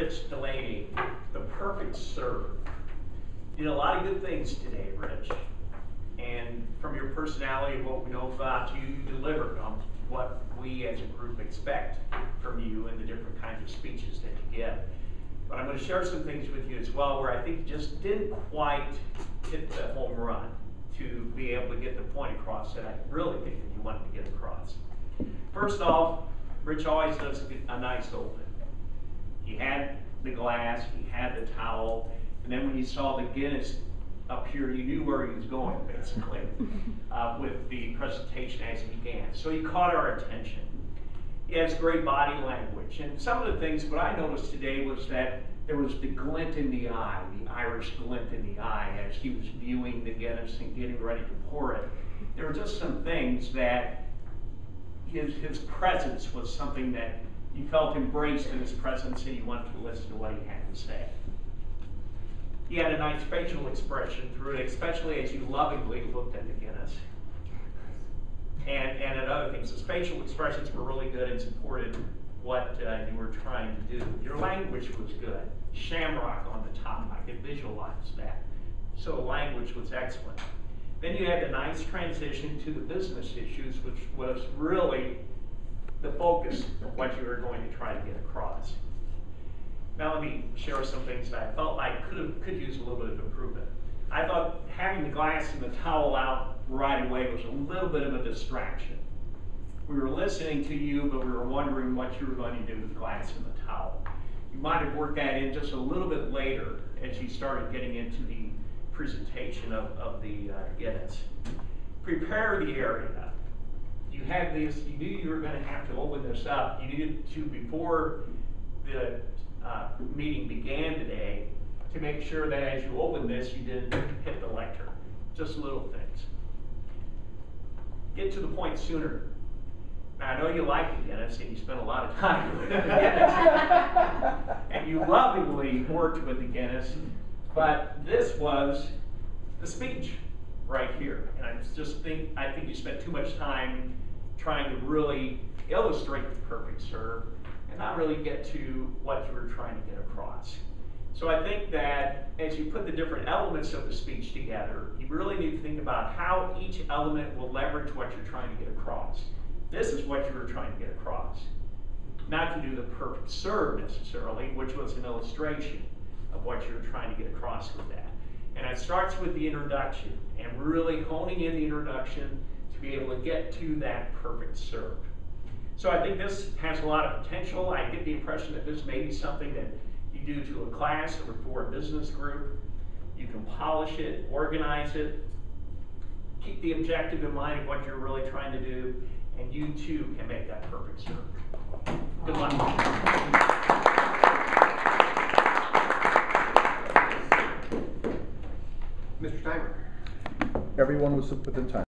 Rich Delaney, the perfect serve. You did a lot of good things today, Rich. And from your personality and what we know about you, you delivered on what we as a group expect from you and the different kinds of speeches that you give. But I'm going to share some things with you as well where I think you just didn't quite hit the home run to be able to get the point across that I really think that you wanted to get across. First off, Rich always does a nice open. He had the glass, he had the towel, and then when you saw the Guinness up here, you knew where he was going, basically, with the presentation as he began. So he caught our attention. He has great body language. And some of the things, what I noticed today was that there was the glint in the eye, the Irish glint in the eye as he was viewing the Guinness and getting ready to pour it. There were just some things that his presence was something that you felt embraced in his presence and you wanted to listen to what he had to say. He had a nice facial expression through it, especially as you lovingly looked at the Guinness. And at other things. His facial expressions were really good and supported what you were trying to do. Your language was good. Shamrock on the top, I could visualize that. So the language was excellent. Then you had a nice transition to the business issues, which was really the focus of what you were going to try to get across. Now let me share some things that I felt like could use a little bit of improvement. I thought having the glass and the towel out right away was a little bit of a distraction. We were listening to you, but we were wondering what you were going to do with the glass and the towel. You might have worked that in just a little bit later as you started getting into the presentation of the Guinness. Prepare the area. You had this, you knew you were going to have to open this up. You needed to, before the meeting began today, to make sure that as you opened this, you didn't hit the lectern. Just little things. Get to the point sooner. Now, I know you like the Guinness and you spent a lot of time with the Guinness. And you lovingly worked with the Guinness, but this was the speech right here. And I think you spent too much time trying to really illustrate the perfect serve and not really get to what you were trying to get across. So I think that as you put the different elements of the speech together, you really need to think about how each element will leverage what you're trying to get across. This is what you were trying to get across. Not to do the perfect serve necessarily, which was an illustration of what you were trying to get across with that. And it starts with the introduction and really honing in the introduction to be able to get to that perfect serve. So I think this has a lot of potential. I get the impression that this may be something that you do to a class or for a business group. You can polish it, organize it, keep the objective in mind of what you're really trying to do, and you too can make that perfect serve. Good luck. Mr. Timer. Everyone was within time.